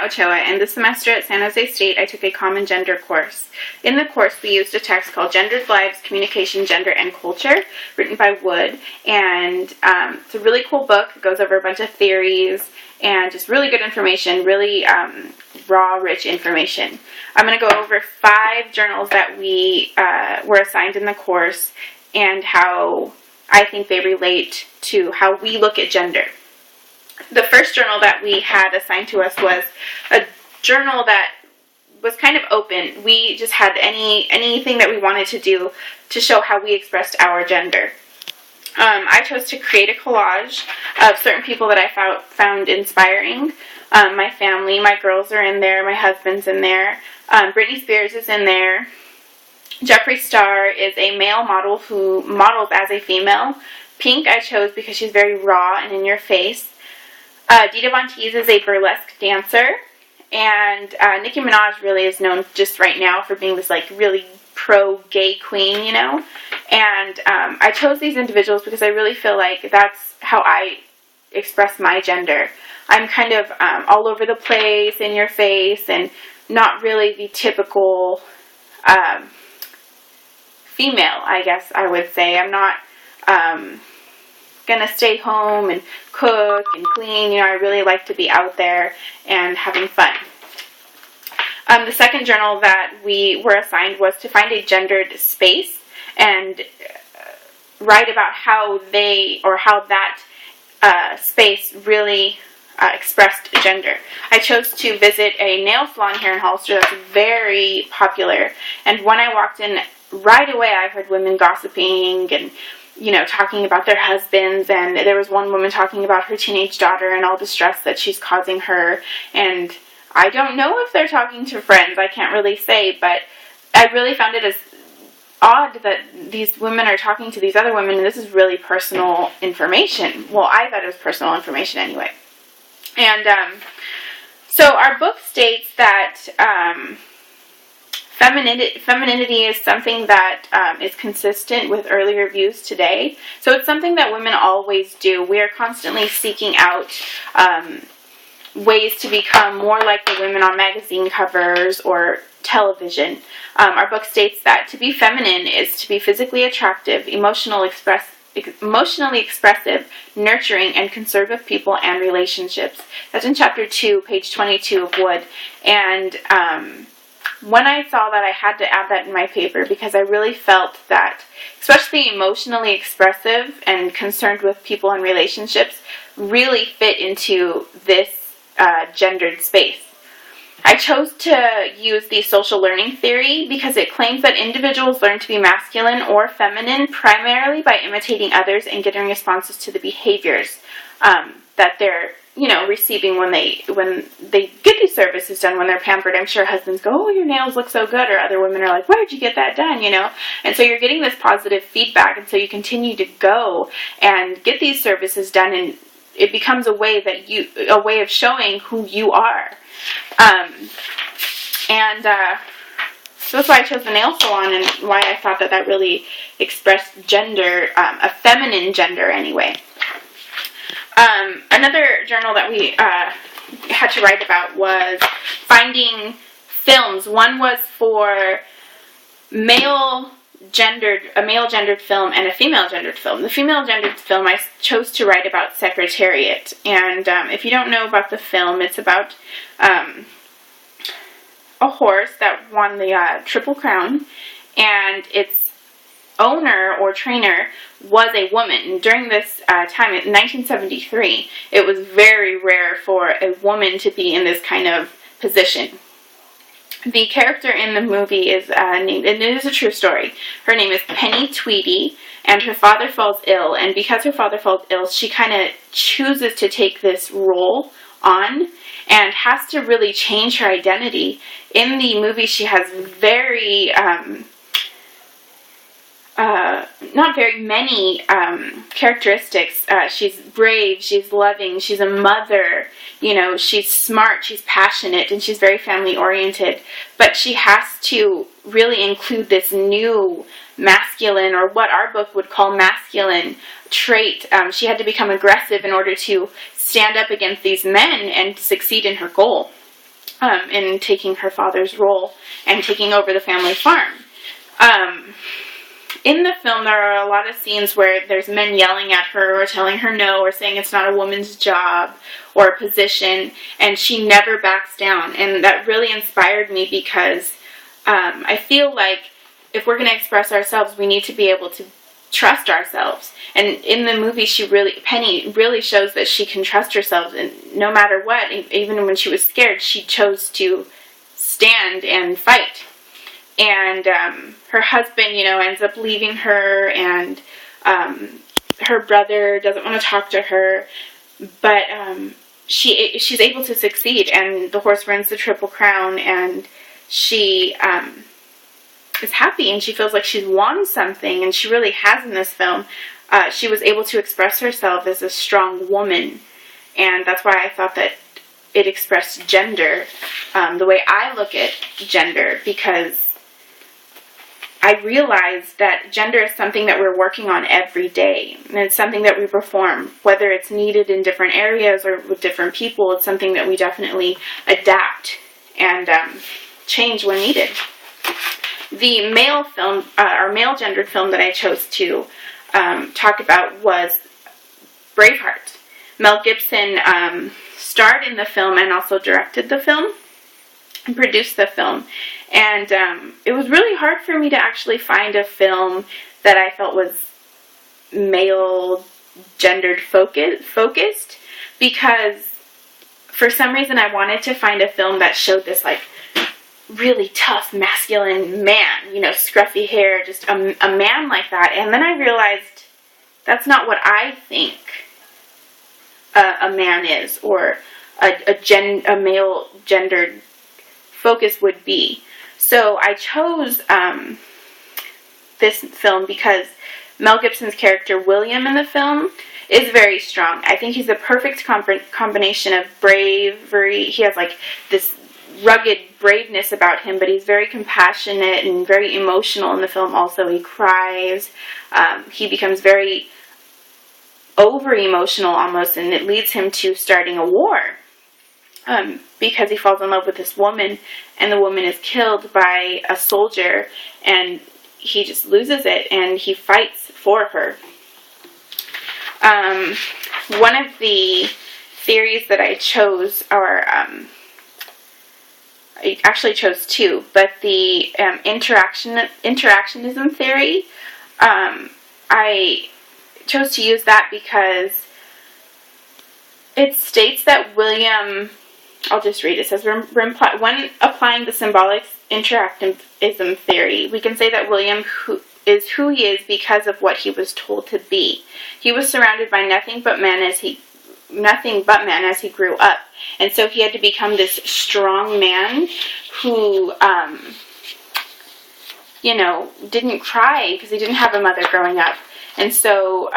Ochoa, and this semester at San Jose State I took a common gender course. In the course we used a text called Gendered Lives, Communication, Gender, and Culture, written by Wood, and it's a really cool book. It goes over a bunch of theories and just really good information, really raw, rich information. I'm going to go over 5 journals that we were assigned in the course and how I think they relate to how we look at gender. The first journal that we had assigned to us was a journal that was kind of open. We just had anything that we wanted to do to show how we expressed our gender. I chose to create a collage of certain people that I found inspiring. My family, my girls are in there, my husband's in there, Britney Spears is in there. Jeffree Star is a male model who models as a female. Pink I chose because she's very raw and in your face. Dita Von Teese is a burlesque dancer, and Nicki Minaj really is known just right now for being this like really pro-gay queen, you know, and I chose these individuals because I really feel like that's how I express my gender. I'm kind of all over the place, in your face, and not really the typical female, I guess I would say. I'm not gonna stay home and cook and clean. You know, I really like to be out there and having fun. The second journal that we were assigned was to find a gendered space and write about how that space really expressed gender. I chose to visit a nail salon here in Hollister that's very popular, and when I walked in, right away I heard women gossiping and, you know, talking about their husbands, and there was one woman talking about her teenage daughter and all the stress that she's causing her, and I don't know if they're talking to friends, I can't really say, but I really found it as odd that these women are talking to these other women, and this is really personal information. Well, I thought it was personal information anyway. And so our book states that femininity is something that is consistent with earlier views today. So it's something that women always do. We are constantly seeking out ways to become more like the women on magazine covers or television. Our book states that to be feminine is to be physically attractive, emotionally expressive, nurturing, and concerned with people and relationships. That's in chapter 2, page 22 of Wood. And when I saw that, I had to add that in my paper because I really felt that, especially emotionally expressive and concerned with people and relationships, really fit into this gendered space. I chose to use the social learning theory because it claims that individuals learn to be masculine or feminine primarily by imitating others and getting responses to the behaviors that they're, you know, receiving when they get these services done, when they're pampered. I'm sure husbands go, "Oh, your nails look so good," or other women are like, "Where'd you get that done?" You know, and so you're getting this positive feedback, and so you continue to go and get these services done, and it becomes a way of showing who you are. So that's why I chose the nail salon and why I thought that really expressed gender, a feminine gender anyway. Another journal that we had to write about was finding films. One was for a male gendered film and a female gendered film. The female gendered film I chose to write about Secretariat. And if you don't know about the film, it's about a horse that won the Triple Crown, and its owner or trainer was a woman. During this time, in 1973, it was very rare for a woman to be in this kind of position. The character in the movie is named, and it is a true story, her name is Penny Tweedy, and her father falls ill, and because her father falls ill, she kind of chooses to take this role on and has to really change her identity. In the movie, she has very, not very many characteristics. She's brave, she's loving, she's a mother, you know, she's smart, she's passionate, and she's very family-oriented. But she has to really include this new masculine, or what our book would call masculine, trait. She had to become aggressive in order to stand up against these men and succeed in her goal. in taking her father's role and taking over the family farm. In the film, there are a lot of scenes where there's men yelling at her or telling her no or saying it's not a woman's job or a position, and she never backs down. And that really inspired me because I feel like if we're going to express ourselves, we need to be able to trust ourselves. And in the movie, Penny really shows that she can trust herself, and no matter what, even when she was scared, she chose to stand and fight. And her husband, ends up leaving her, and her brother doesn't want to talk to her, but she's able to succeed, and the horse wins the Triple Crown, and she is happy, and she feels like she's won something, and she really has in this film. She was able to express herself as a strong woman, and that's why I thought that it expressed gender the way I look at gender, because I realized that gender is something that we're working on every day, and it's something that we perform, whether it's needed in different areas or with different people. It's something that we definitely adapt and change when needed. The male film, or male gendered film that I chose to talk about was Braveheart. Mel Gibson starred in the film and also directed the film and produced the film. And it was really hard for me to actually find a film that I felt was male gendered focused, because for some reason I wanted to find a film that showed this like really tough masculine man, scruffy hair, just a man like that. And then I realized that's not what I think a man is, or a male gendered focus would be. So I chose this film because Mel Gibson's character William in the film is very strong. I think he's the perfect combination of bravery. He has like this rugged braveness about him, but he's very compassionate and very emotional in the film also. He cries. He becomes very over-emotional almost, and it leads him to starting a war. Because he falls in love with this woman, and the woman is killed by a soldier, and he just loses it, and he fights for her. One of the theories that I chose, or I actually chose two, but the interactionism theory, I chose to use that because it states that William, I'll just read it. It says, when applying the symbolic interactivism theory, we can say that William is who he is because of what he was told to be. He was surrounded by nothing but men as he grew up. And so he had to become this strong man who, didn't cry because he didn't have a mother growing up. And so,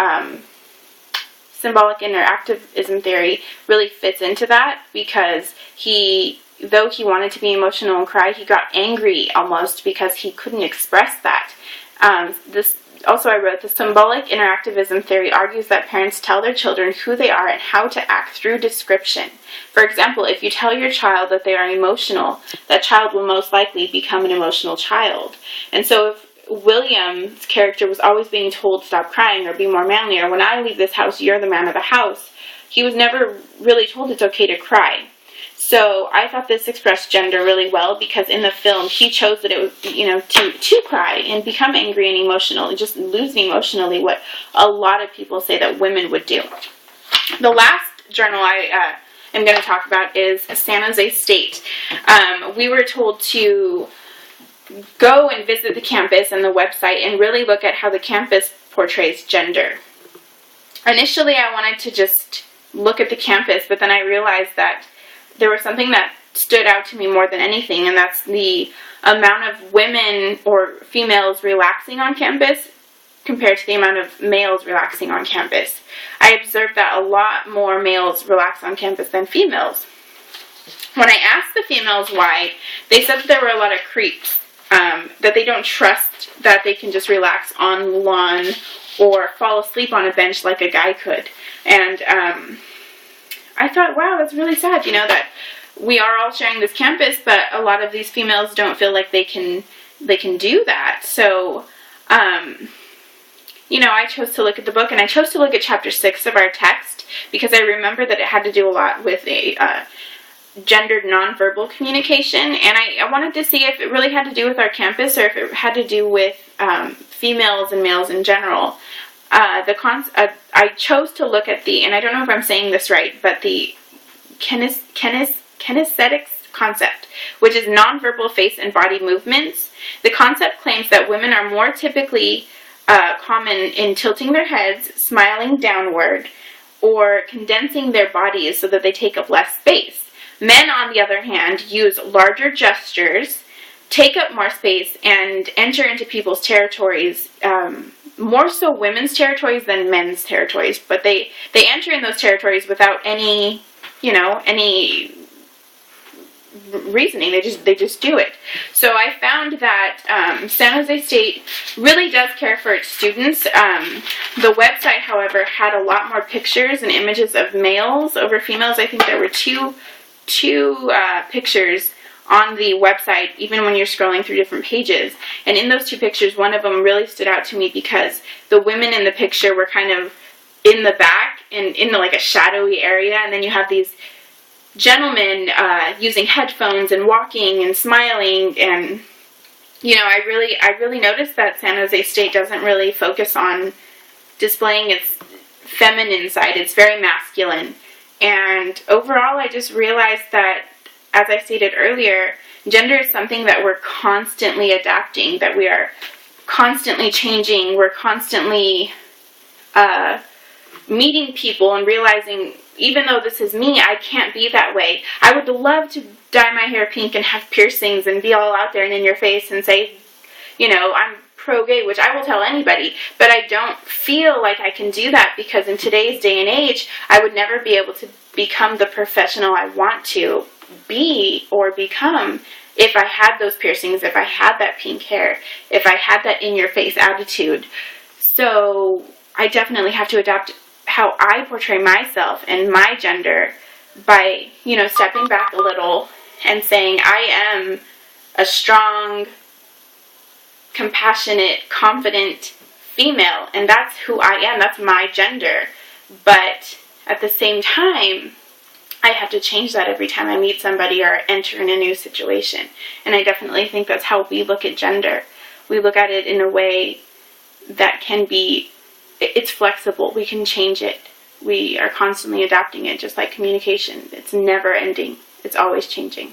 symbolic interactivism theory really fits into that, because though he wanted to be emotional and cry, he got angry almost because he couldn't express that. I wrote, the symbolic interactivism theory argues that parents tell their children who they are and how to act through description. For example, if you tell your child that they are emotional, that child will most likely become an emotional child. And so if William's character was always being told stop crying or be more manly, or when I leave this house, you're the man of the house, he was never really told it's okay to cry. So I thought this expressed gender really well, because in the film he chose that it was, to cry and become angry and emotional and just lose emotionally, what a lot of people say that women would do. The last journal I am going to talk about is San Jose State. We were told to go and visit the campus and the website and really look at how the campus portrays gender. Initially, I wanted to just look at the campus, but then I realized that there was something that stood out to me more than anything, and that's the amount of women or females relaxing on campus compared to the amount of males relaxing on campus. I observed that a lot more males relax on campus than females. When I asked the females why, they said that there were a lot of creeps, that they don't trust that they can just relax on the lawn or fall asleep on a bench like a guy could. And I thought, wow, that's really sad, that we are all sharing this campus, but a lot of these females don't feel like they can do that. So, you know, I chose to look at the book, and I chose to look at chapter 6 of our text because I remember that it had to do a lot with a gendered nonverbal communication, and I wanted to see if it really had to do with our campus or if it had to do with females and males in general. I chose to look at and I don't know if I'm saying this right, but the kinesthetics concept, which is nonverbal face and body movements. The concept claims that women are more typically common in tilting their heads, smiling downward, or condensing their bodies so that they take up less space. Men, on the other hand, use larger gestures, take up more space, and enter into people's territories, more so women's territories than men's territories, but they enter in those territories without any, you know, any reasoning. They just do it. So I found that San Jose State really does care for its students. The website, however, had a lot more pictures and images of males over females. I think there were two pictures on the website, even when you're scrolling through different pages. And in those two pictures, one of them really stood out to me because the women in the picture were kind of in the back and in like a shadowy area, and then you have these gentlemen using headphones and walking and smiling. And you know, I really noticed that San Jose State doesn't really focus on displaying its feminine side. It's very masculine. And overall, I just realized that, as I stated earlier, gender is something that we're constantly adapting, that we are constantly changing. We're constantly meeting people and realizing, even though this is me, I can't be that way. I would love to dye my hair pink and have piercings and be all out there and in your face and say, you know, I'm pro-gay, which I will tell anybody, but I don't feel like I can do that because in today's day and age, I would never be able to become the professional I want to be or become if I had those piercings, if I had that pink hair, if I had that in-your-face attitude. So I definitely have to adapt how I portray myself and my gender by, you know, stepping back a little and saying I am a strong, compassionate, confident female, and that's who I am. That's my gender. But at the same time, I have to change that every time I meet somebody or enter in a new situation. And I definitely think that's how we look at gender. We look at it in a way that can be, it's flexible. We can change it. We are constantly adapting it, just like communication. It's never ending. It's always changing.